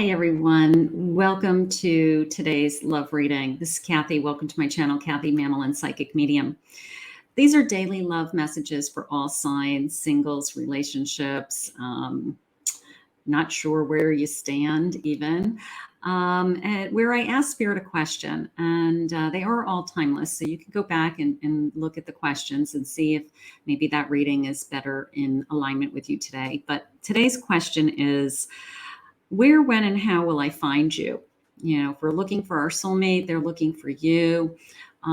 Hi, everyone. Welcome to today's love reading. This is Kathy. Welcome to my channel, Kathy Mamolen, Psychic Medium. These are daily love messages for all signs, singles, relationships, not sure where you stand even, and where I ask Spirit a question, and they are all timeless. So you can go back and look at the questions and see if maybe that reading is better in alignment with you today. But today's question is, where, when, and how will I find you? You know, if we're looking for our soulmate, they're looking for you. We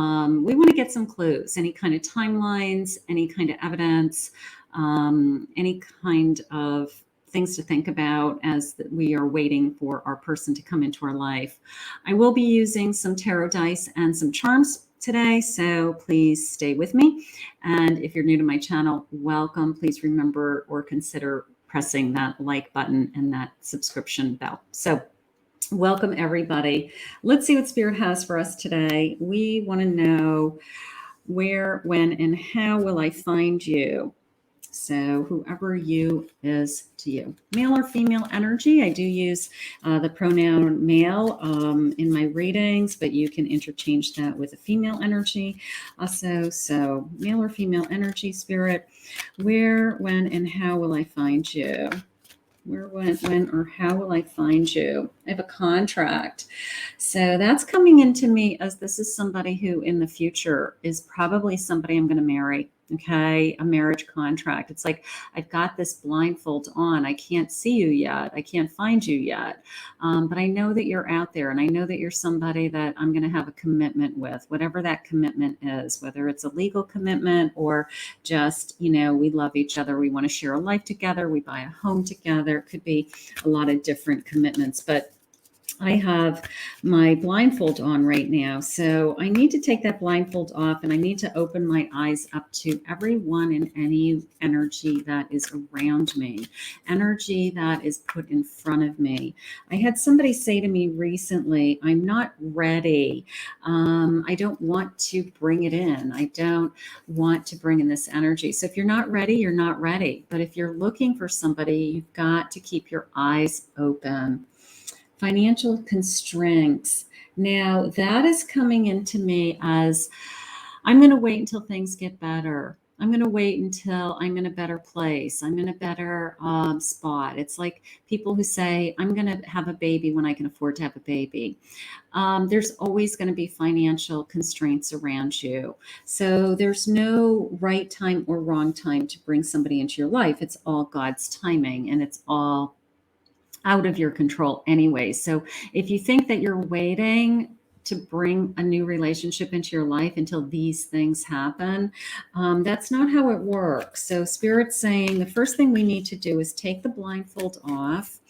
want to get some clues, any kind of timelines, any kind of evidence, any kind of things to think about as we are waiting for our person to come into our life. I will be using some tarot dice and some charms today, so please stay with me. And if you're new to my channel, welcome. Please remember or consider pressing that like button and that subscription bell. So welcome, everybody. Let's see what Spirit has for us today. We want to know where, when, and how will I find you? So whoever you is to you. Male or female energy. I do use the pronoun male in my readings, but you can interchange that with a female energy also. So male or female energy, Spirit. Where, when, and how will I find you? Where, when, or how will I find you? I have a contract. So that's coming into me as this is somebody who in the future is probably somebody I'm going to marry. Okay. A marriage contract. It's like, I've got this blindfold on. I can't see you yet. I can't find you yet. But I know that you're out there, and I know that you're somebody that I'm going to have a commitment with, whatever that commitment is, whether it's a legal commitment or just, you know, we love each other. We want to share a life together. We buy a home together. It could be a lot of different commitments, but I have my blindfold on right now. So I need to take that blindfold off, and I need to open my eyes up to everyone and any energy that is around me, energy that is put in front of me. I had somebody say to me recently, I'm not ready. I don't want to bring it in. I don't want to bring in this energy. So if you're not ready, you're not ready. But if you're looking for somebody, you've got to keep your eyes open. Financial constraints. Now that is coming into me as I'm going to wait until things get better. I'm going to wait until I'm in a better place. I'm in a better spot. It's like people who say, I'm going to have a baby when I can afford to have a baby. There's always going to be financial constraints around you. So there's no right time or wrong time to bring somebody into your life. It's all God's timing, and it's all out of your control anyway. So if you think that you're waiting to bring a new relationship into your life until these things happen, that's not how it works. So Spirit's saying the first thing we need to do is take the blindfold off.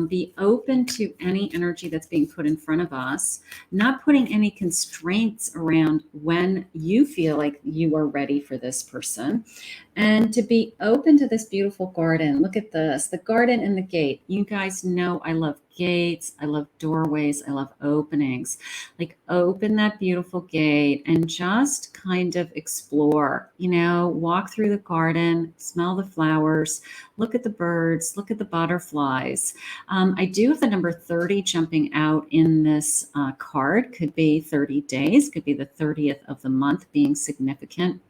Be open to any energy that's being put in front of us, not putting any constraints around when you feel like you are ready for this person, and to be open to this beautiful garden. Look at this, the garden and the gate. You guys know I love gates. I love doorways. I love openings. Like, open that beautiful gate and just kind of explore, you know, walk through the garden, smell the flowers, look at the birds, look at the butterflies. I do have the number 30 jumping out in this card. Could be 30 days, could be the 30th of the month being significant.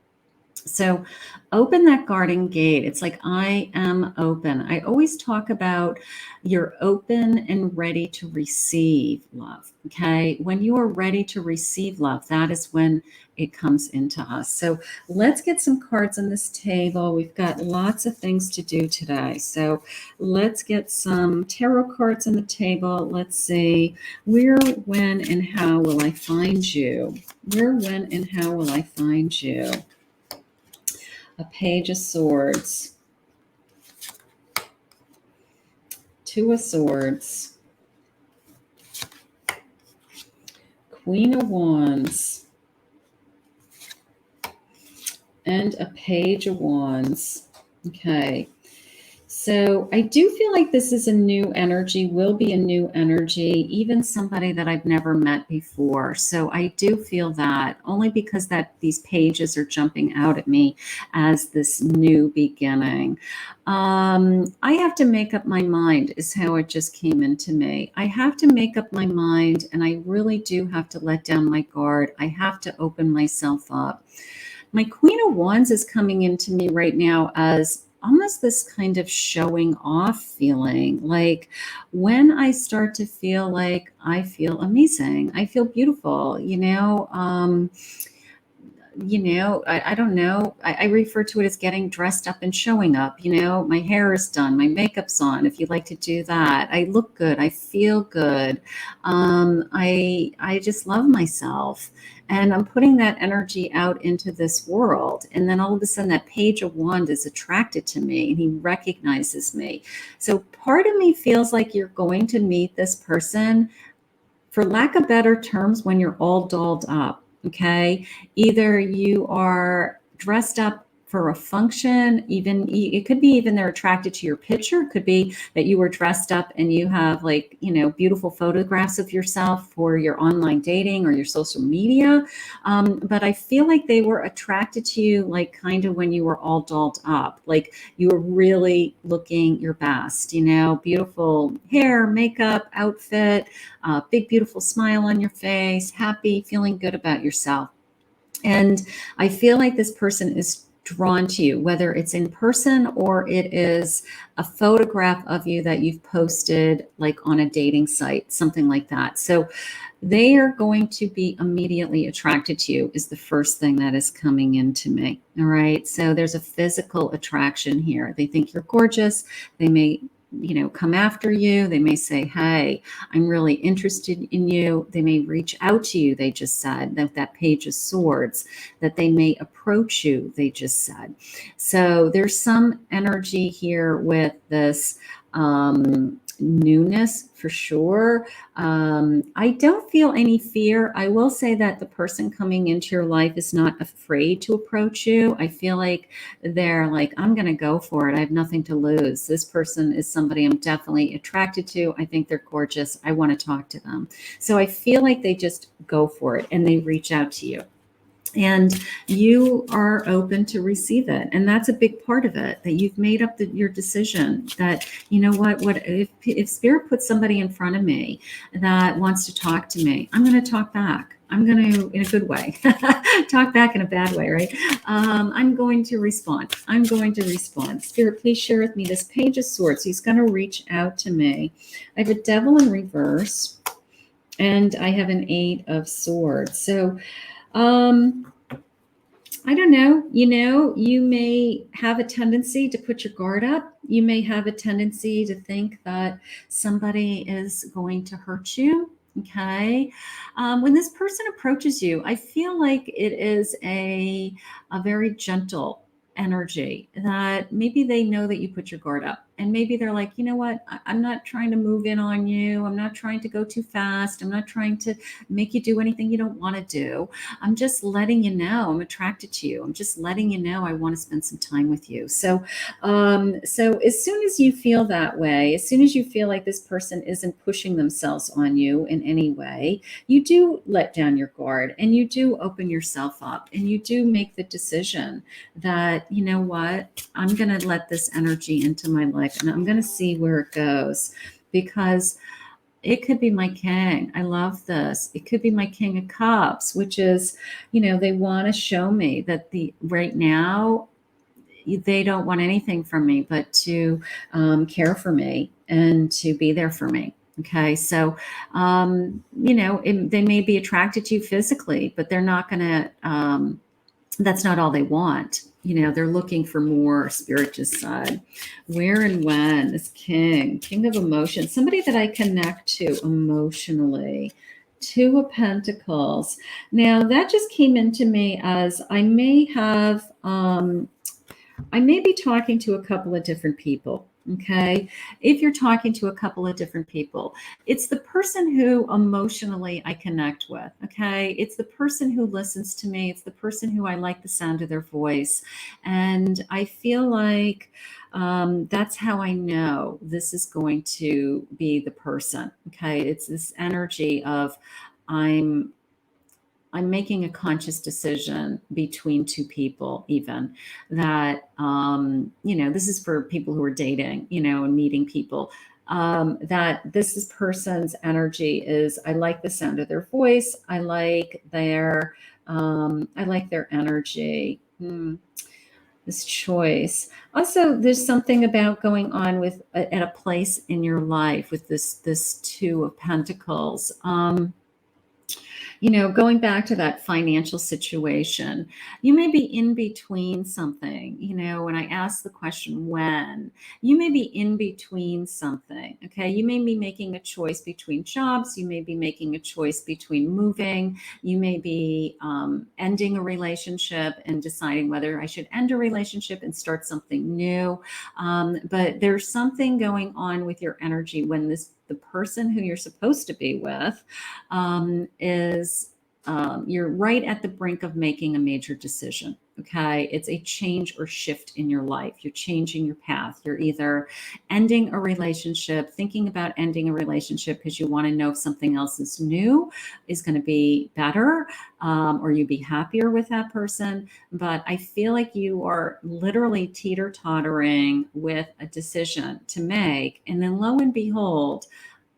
So open that garden gate. It's like, I am open. I always talk about you're open and ready to receive love. Okay. When you are ready to receive love, that is when it comes into us. So let's get some cards on this table. We've got lots of things to do today. So let's get some tarot cards on the table. Let's see, where, when, and how will I find you? Where, when, and how will I find you? A Page of Swords, Two of Swords, Queen of Wands, and a Page of Wands. Okay, So I do feel like this is a new energy, will be a new energy, even somebody that I've never met before. So I do feel that only because that these pages are jumping out at me as this new beginning. I have to make up my mind is how it just came into me. I have to make up my mind, and I really do have to let down my guard. I have to open myself up. My Queen of Wands is coming into me right now as almost this kind of showing off feeling. Like when I start to feel like I feel amazing, I feel beautiful, I don't know. I refer to it as getting dressed up and showing up. My hair is done, my makeup's on. If you like to do that, I look good, I feel good. I just love myself, and I'm putting that energy out into this world. And then all of a sudden, that Page of Wands is attracted to me, and he recognizes me. So part of me feels like you're going to meet this person, for lack of better terms, when you're all dolled up. Okay. Either you are dressed up for a function, even it could be even they're attracted to your picture. It could be that you were dressed up and you have beautiful photographs of yourself for your online dating or your social media. But I feel like they were attracted to you, like kind of when you were all dolled up, like you were really looking your best, beautiful hair, makeup, outfit, big, beautiful smile on your face, happy, feeling good about yourself. And I feel like this person is drawn to you, whether it's in person or it is a photograph of you that you've posted like on a dating site, something like that. So they are going to be immediately attracted to you is the first thing that is coming into me. All right. So there's a physical attraction here. They think you're gorgeous. They may come after you. They may say, hey, I'm really interested in you. They may reach out to you. They just said that Page of Swords, that they may approach you. They just said. So there's some energy here with this newness for sure. I don't feel any fear. I will say that the person coming into your life is not afraid to approach you. I feel like they're like, I'm going to go for it. I have nothing to lose. This person is somebody I'm definitely attracted to. I think they're gorgeous. I want to talk to them. So I feel like they just go for it and they reach out to you. And you are open to receive it. And that's a big part of it, that you've made up your decision that, what if Spirit puts somebody in front of me that wants to talk to me, I'm going to talk back. I'm going to, in a good way, talk back in a bad way, right? I'm going to respond. I'm going to respond. Spirit, please share with me this Page of Swords. He's going to reach out to me. I have a Devil in reverse, and I have an Eight of Swords. So, I don't know, you may have a tendency to put your guard up. You may have a tendency to think that somebody is going to hurt you. Okay. When this person approaches you, I feel like it is a very gentle energy, that maybe they know that you put your guard up, and maybe they're like, you know what, I'm not trying to move in on you. I'm not trying to go too fast. I'm not trying to make you do anything you don't want to do. I'm just letting you know I'm attracted to you. I'm just letting you know I want to spend some time with you. So as soon as you feel that way, as soon as you feel like this person isn't pushing themselves on you in any way, you do let down your guard and you do open yourself up, and you do make the decision that, you know what, I'm going to let this energy into my life and I'm going to see where it goes, because it could be my king. I love this. It could be my King of Cups, which is, they want to show me that right now they don't want anything from me but to care for me and to be there for me. Okay. So, they may be attracted to you physically, but they're not going to, that's not all they want. They're looking for more. Spirit just said, where and when, this king of emotion, somebody that I connect to emotionally. Two of Pentacles. Now that just came into me as I may be talking to a couple of different people. Okay. If you're talking to a couple of different people, it's the person who emotionally I connect with. Okay. It's the person who listens to me. It's the person who I like the sound of their voice. And I feel like that's how I know this is going to be the person. Okay. It's this energy of I'm I'm making a conscious decision between two people, even that, this is for people who are dating, and meeting people. That this is person's energy is I like the sound of their voice. I like their energy. This choice. Also, there's something about going on with at a place in your life with this Two of Pentacles. Going back to that financial situation, you may be in between something. When I ask the question, when, you may be in between something. Okay. You may be making a choice between jobs. You may be making a choice between moving. You may be ending a relationship and deciding whether I should end a relationship and start something new. But there's something going on with your energy when the person who you're supposed to be with is you're right at the brink of making a major decision. Okay. It's a change or shift in your life. You're changing your path. You're either ending a relationship, thinking about ending a relationship because you want to know if something else is new, is going to be better, or you be happier with that person. But I feel like you are literally teeter tottering with a decision to make. And then lo and behold,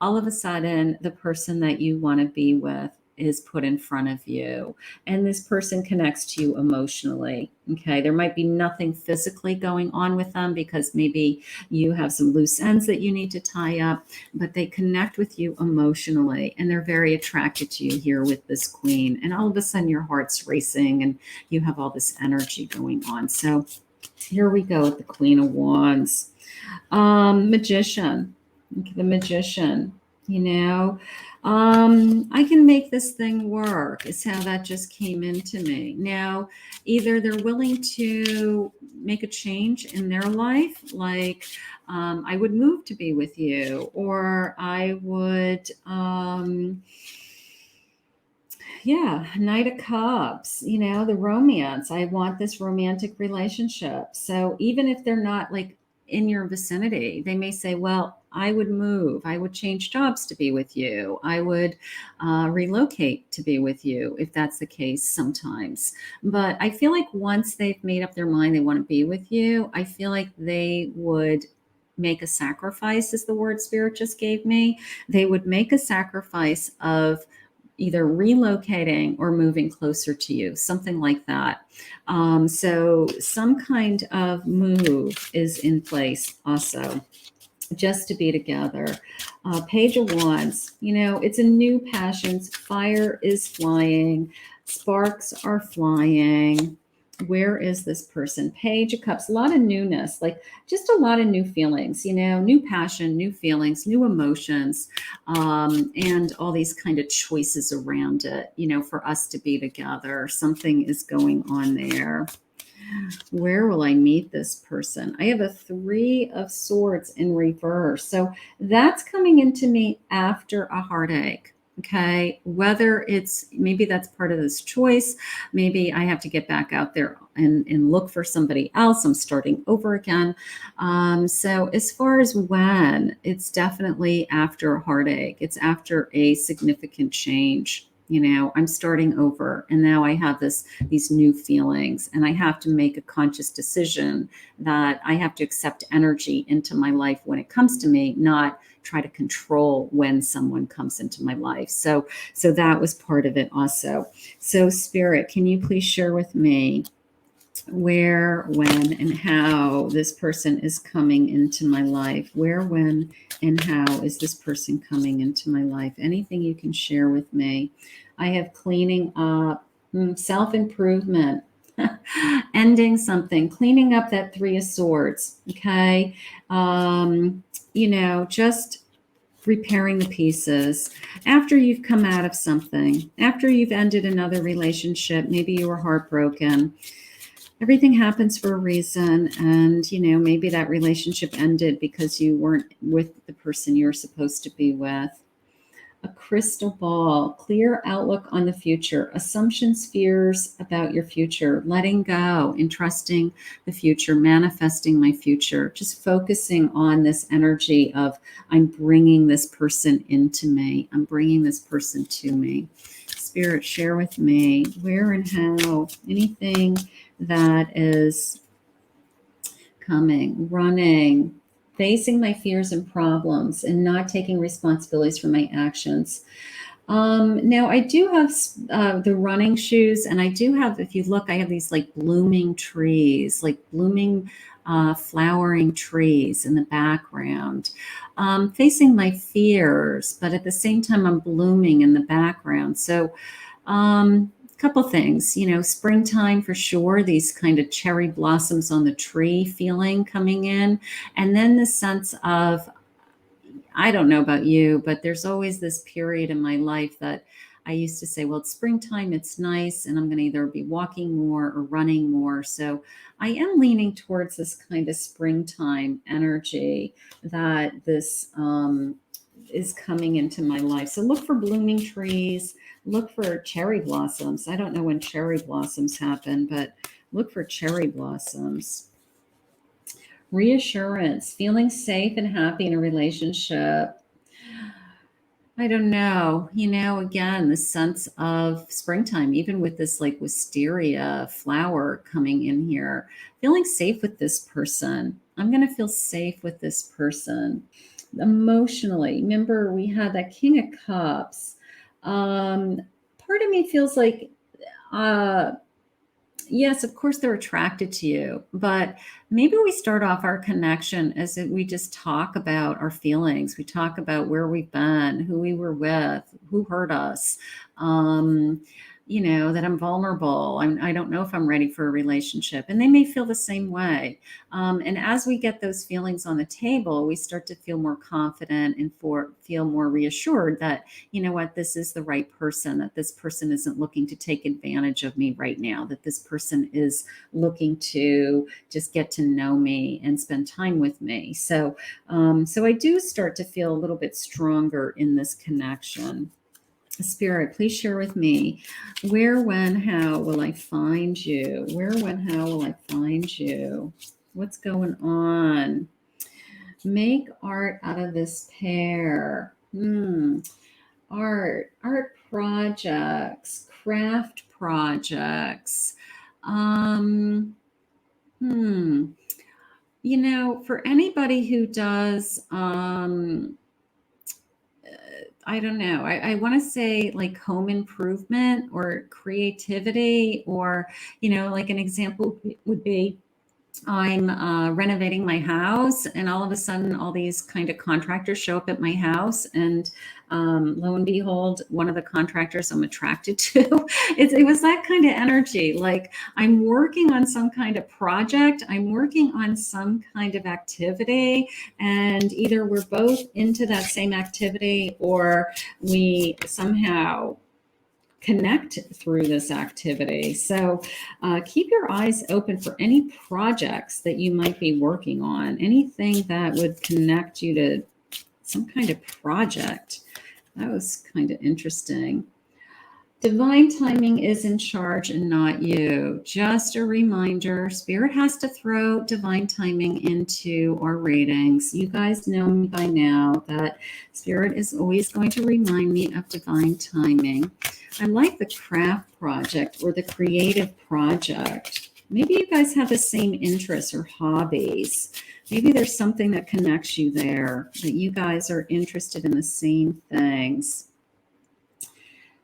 all of a sudden, the person that you want to be with is put in front of you, and this person connects to you emotionally. Okay. There might be nothing physically going on with them because maybe you have some loose ends that you need to tie up, but they connect with you emotionally and they're very attracted to you here with this Queen. And all of a sudden your heart's racing and you have all this energy going on. So here we go with the Queen of Wands. Magician. The Magician. I can make this thing work, is how that just came into me. Now, either they're willing to make a change in their life, like I would move to be with you, or I would, Knight of Cups, the romance. I want this romantic relationship. So even if they're not like in your vicinity, they may say, well, I would move. I would change jobs to be with you. I would relocate to be with you if that's the case sometimes. But I feel like once they've made up their mind they want to be with you, I feel like they would make a sacrifice, is the word Spirit just gave me. They would make a sacrifice of either relocating or moving closer to you, something like that. So some kind of move is in place also, just to be together. Page of Wands, it's a new passions. Fire is flying. Sparks are flying. Where is this person? Page of Cups, a lot of newness, like just a lot of new feelings, new passion, new feelings, new emotions, and all these kind of choices around it, for us to be together. Something is going on there. Where will I meet this person? I have a Three of Swords in reverse. So that's coming into me after a heartache. Okay. Whether it's maybe that's part of this choice. Maybe I have to get back out there and look for somebody else. I'm starting over again. So as far as when, it's definitely after a heartache. It's after a significant change. I'm starting over and now I have these new feelings and I have to make a conscious decision that I have to accept energy into my life when it comes to me, not try to control when someone comes into my life. So that was part of it also. So Spirit, can you please share with me where, when, and how this person is coming into my life? Where, when, and how is this person coming into my life? Anything you can share with me. I have cleaning up, self-improvement, ending something, cleaning up that Three of Swords. Okay. Just repairing the pieces after you've come out of something, after you've ended another relationship. Maybe you were heartbroken. Everything happens for a reason. And, maybe that relationship ended because you weren't with the person you were supposed to be with. A crystal ball, clear outlook on the future, assumptions, fears about your future, letting go, entrusting the future, manifesting my future, just focusing on this energy of I'm bringing this person into me. I'm bringing this person to me. Spirit, share with me where and how, anything that is coming, running, facing my fears and problems, and not taking responsibilities for my actions. Now I do have the running shoes, and I do have, if you look, I have these like blooming trees, like blooming, flowering trees in the background, facing my fears, but at the same time, I'm blooming in the background. So, couple things, springtime for sure, these kind of cherry blossoms on the tree feeling coming in. And then the sense of, I don't know about you, but there's always this period in my life that I used to say, well, it's springtime, it's nice, and I'm going to either be walking more or running more. So I am leaning towards this kind of springtime energy that this is coming into my life. So look for blooming trees, look for cherry blossoms. I don't know when cherry blossoms happen, but look for cherry blossoms. Reassurance, feeling safe and happy in a relationship. I don't know. Again, the sense of springtime, even with this like wisteria flower coming in here, feeling safe with this person. I'm going to feel safe with this person. Emotionally, remember we had that King of Cups. Part of me feels like, uh, yes, of course they're attracted to you, but maybe we start off our connection as if we just talk about our feelings. We talk about where we've been, who we were with, who hurt us. Um, that I'm vulnerable. I don't know if I'm ready for a relationship. And they may feel the same way. And as we get those feelings on the table, we start to feel more confident and feel more reassured that, you know what, this is the right person, that this person isn't looking to take advantage of me right now, that this person is looking to just get to know me and spend time with me. So I do start to feel a little bit stronger in this connection. Spirit, please share with me where, when, how will I find you? Where, when, how will I find you? What's going on? Make art out of this pair. Art projects, craft projects. For anybody who does, I don't know. I want to say like home improvement or creativity, or, like an example would be I'm renovating my house, and all of a sudden, all these kind of contractors show up at my house, and lo and behold, one of the contractors I'm attracted to. It was that kind of energy. Like I'm working on some kind of project, I'm working on some kind of activity, and either we're both into that same activity, or we somehow connect through this activity. So keep your eyes open for any projects that you might be working on, anything that would connect you to some kind of project. That was kind of interesting. Divine timing is in charge and not you. Just a reminder, Spirit has to throw divine timing into our readings. You guys know me by now that Spirit is always going to remind me of divine timing. I like the craft project or the creative project. Maybe you guys have the same interests or hobbies. Maybe there's something that connects you there, that you guys are interested in the same things.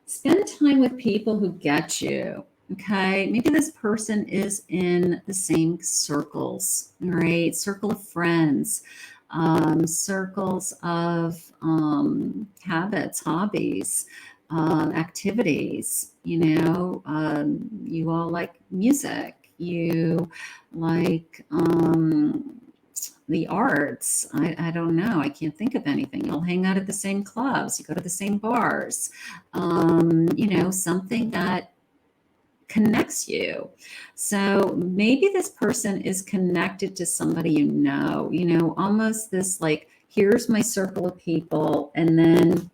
Spend time with people who get you. Okay, maybe this person is in the same circles, right? Circle of friends, circles of habits, hobbies, activities. You all like music. You like the arts. I don't know. I can't think of anything. You'll hang out at the same clubs. You go to the same bars. Something that connects you. So maybe this person is connected to somebody almost this like, here's my circle of people, and then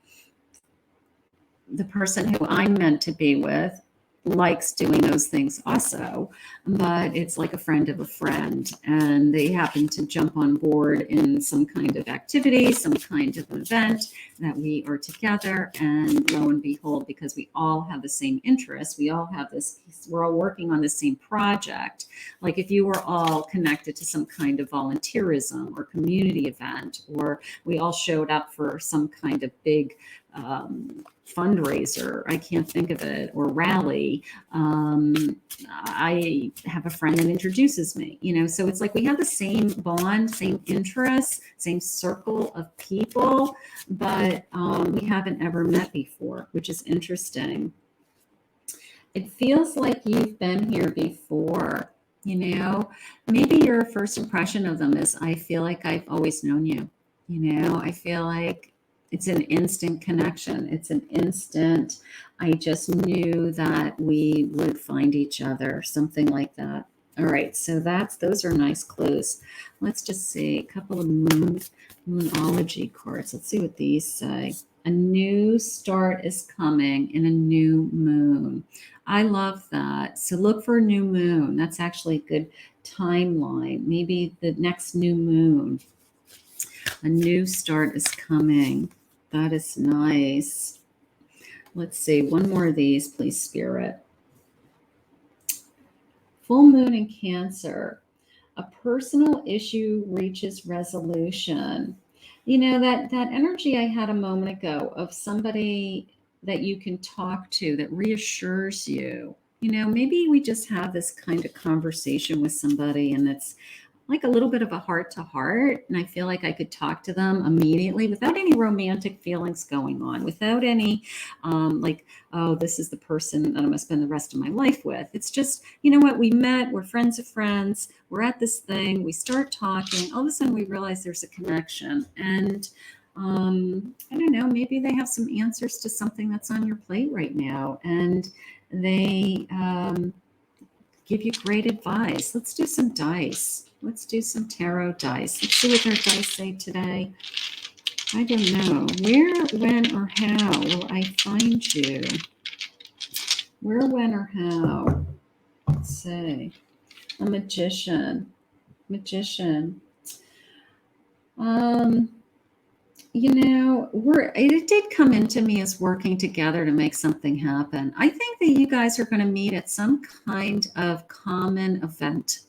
the person who I'm meant to be with likes doing those things also, but it's like a friend of a friend, and they happen to jump on board in some kind of activity, some kind of event that we are together, and lo and behold, because we all have the same interests, we're all working on the same project. Like if you were all connected to some kind of volunteerism or community event, or we all showed up for some kind of big fundraiser, I can't think of it, or rally. I have a friend that introduces me, so it's like we have the same bond, same interests, same circle of people, but we haven't ever met before, which is interesting. It feels like you've been here before, maybe your first impression of them is, I feel like I've always known you, I feel like it's an instant connection. It's an instant, I just knew that we would find each other, something like that. All right, so those are nice clues. Let's just see a couple of moonology cards. Let's see what these say. A new start is coming in a new moon. I love that. So look for a new moon. That's actually a good timeline. Maybe the next new moon. A new start is coming. That is nice. Let's see. One more of these, please, Spirit. Full moon in Cancer. A personal issue reaches resolution. That energy I had a moment ago of somebody that you can talk to that reassures you. Maybe we just have this kind of conversation with somebody, and it's like a little bit of a heart to heart, and I feel like I could talk to them immediately without any romantic feelings going on, without any like, oh, this is the person that I'm going to spend the rest of my life with. It's just, what, we met, we're friends of friends, we're at this thing, we start talking, all of a sudden we realize there's a connection, and I don't know, maybe they have some answers to something that's on your plate right now, and they give you great advice. Let's do some dice. Let's do some tarot dice. Let's see what our dice say today. I don't know. Where, when, or how will I find you? Where, when, or how? Let's see. A magician. Magician. It did come into me as working together to make something happen. I think that you guys are going to meet at some kind of common event.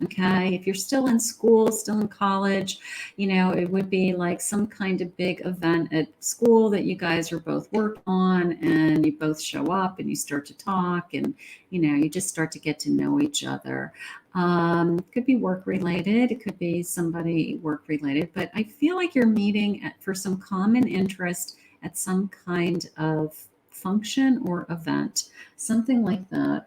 Okay. If you're still in school, still in college, it would be like some kind of big event at school that you guys are both working on, and you both show up and you start to talk, and, you just start to get to know each other. Could be work related. It could be somebody work related, but I feel like you're meeting for some common interest at some kind of function or event, something like that.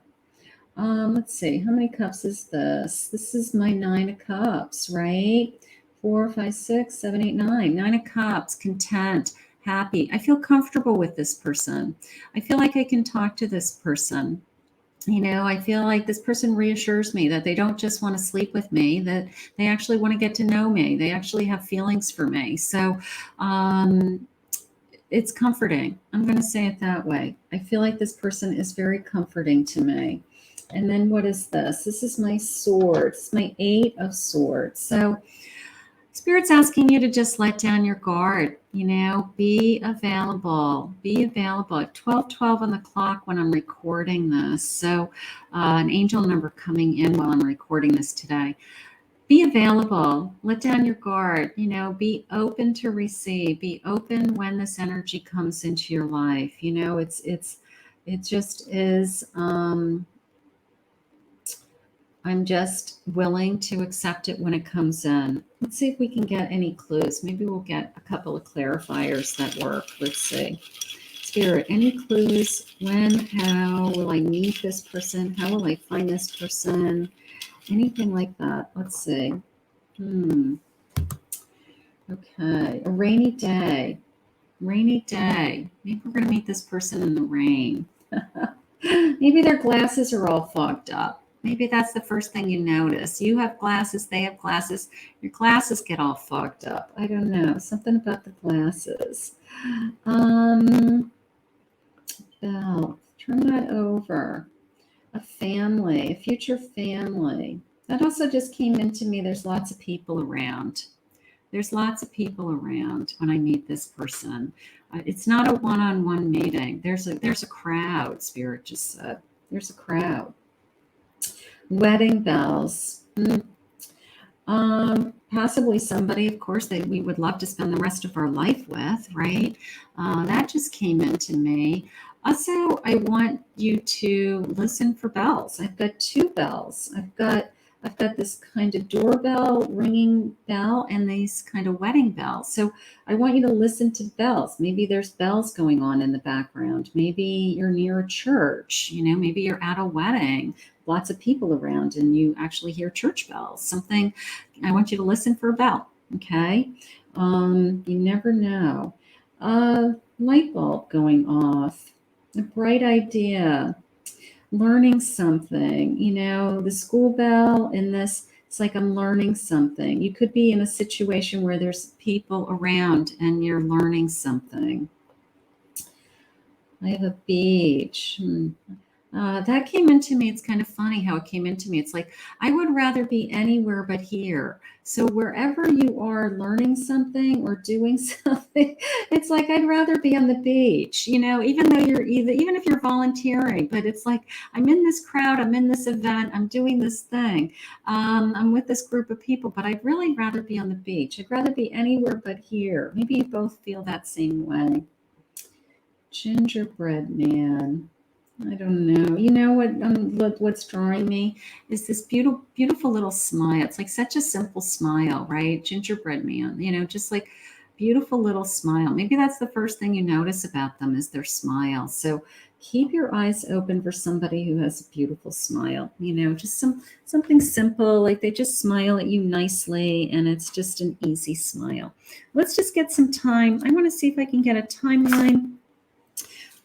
Let's see, how many cups is this? This is my 9 of cups, right? 4, 5, 6, 7, 8, 9. 9 of cups, content, happy. I feel comfortable with this person. I feel like I can talk to this person. I feel like this person reassures me that they don't just want to sleep with me, that they actually want to get to know me. They actually have feelings for me. So it's comforting. I'm going to say it that way. I feel like this person is very comforting to me. And then what is this? This is my sword. It's my 8 of swords. So Spirit's asking you to just let down your guard, be available, at 12:12 on the clock when I'm recording this. So an angel number coming in while I'm recording this today. Be available, let down your guard, be open to receive, be open when this energy comes into your life. It just is, I'm just willing to accept it when it comes in. Let's see if we can get any clues. Maybe we'll get a couple of clarifiers that work. Let's see. Spirit, any clues? When, how will I meet this person? How will I find this person? Anything like that. Let's see. Okay. A rainy day. Rainy day. Maybe we're going to meet this person in the rain. Maybe their glasses are all fogged up. Maybe that's the first thing you notice. You have glasses, they have glasses, your glasses get all fogged up. I don't know, something about the glasses. Bell, turn that over. A family, a future family. That also just came into me. There's lots of people around. There's lots of people around when I meet this person. It's not a one-on-one meeting. There's a crowd, Spirit just said. There's a crowd. Wedding bells. Possibly somebody, of course, that we would love to spend the rest of our life with, right? That just came into me. Also, I want you to listen for bells. I've got 2 bells. I've got this kind of doorbell ringing bell and these kind of wedding bells. So I want you to listen to bells. Maybe there's bells going on in the background. Maybe you're near a church. Maybe you're at a wedding, lots of people around, and you actually hear church bells. Something. I want you to listen for a bell. Okay. You never know. Light bulb going off. A bright idea. Learning something, the school bell in this, it's like I'm learning something. You could be in a situation where there's people around and you're learning something. I have a beach. That came into me. It's kind of funny how it came into me. It's like, I would rather be anywhere but here. So wherever you are learning something or doing something, it's like, I'd rather be on the beach, even though even if you're volunteering, but it's like, I'm in this crowd, I'm in this event, I'm doing this thing. I'm with this group of people, but I'd really rather be on the beach. I'd rather be anywhere but here. Maybe you both feel that same way. Gingerbread man. I don't know. You know what's drawing me is this beautiful little smile. It's like such a simple smile, right? Gingerbread man, just like beautiful little smile. Maybe that's the first thing you notice about them is their smile. So keep your eyes open for somebody who has a beautiful smile. Just something simple, like they just smile at you nicely, and it's just an easy smile. Let's just get some time. I want to see if I can get a timeline.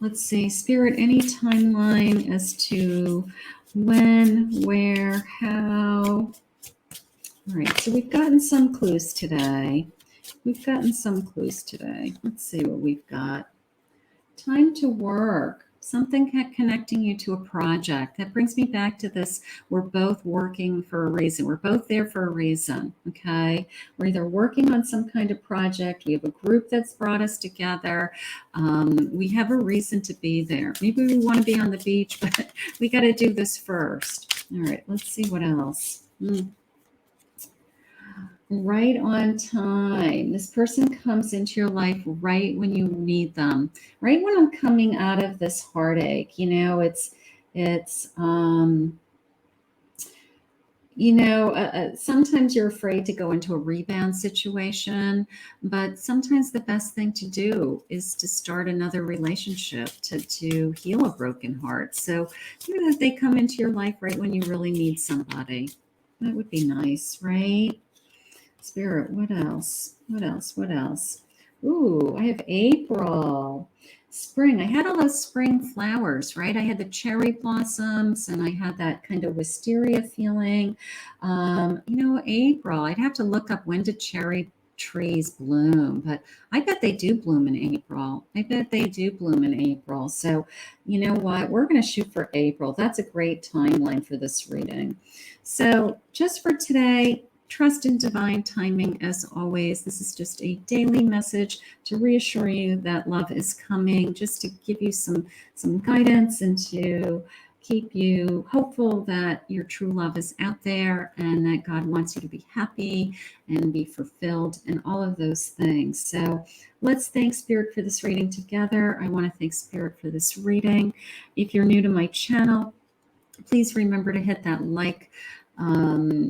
Let's see, Spirit, any timeline as to when, where, how. All right, so we've gotten some clues today. Let's see what we've got. Time to work. Something connecting you to a project. That brings me back to this. We're both working for a reason. We're both there for a reason, okay? We're either working on some kind of project. We have a group that's brought us together. We have a reason to be there. Maybe we want to be on the beach, but we got to do this first. All right, let's see what else. Right on time. This person comes into your life right when you need them. Right when I'm coming out of this heartache, sometimes you're afraid to go into a rebound situation, but sometimes the best thing to do is to start another relationship to heal a broken heart. So they come into your life right when you really need somebody. That would be nice, right? Spirit, what else? Ooh, I have April. Spring. I had all those spring flowers, right? I had the cherry blossoms and I had that kind of wisteria feeling. April. I'd have to look up when did cherry trees bloom, but I bet they do bloom in April. So you know what? We're going to shoot for April. That's a great timeline for this reading. So just for today, trust in divine timing as always. This is just a daily message to reassure you that love is coming, just to give you some guidance and to keep you hopeful that your true love is out there and that God wants you to be happy and be fulfilled and all of those things. So let's thank Spirit for this reading together. I want to thank Spirit for this reading. If you're new to my channel, please remember to hit that like,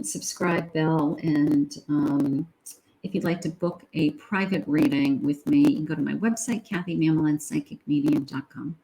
subscribe bell, and if you'd like to book a private reading with me, you can go to my website, KathyMamolenPsychicMedium.com.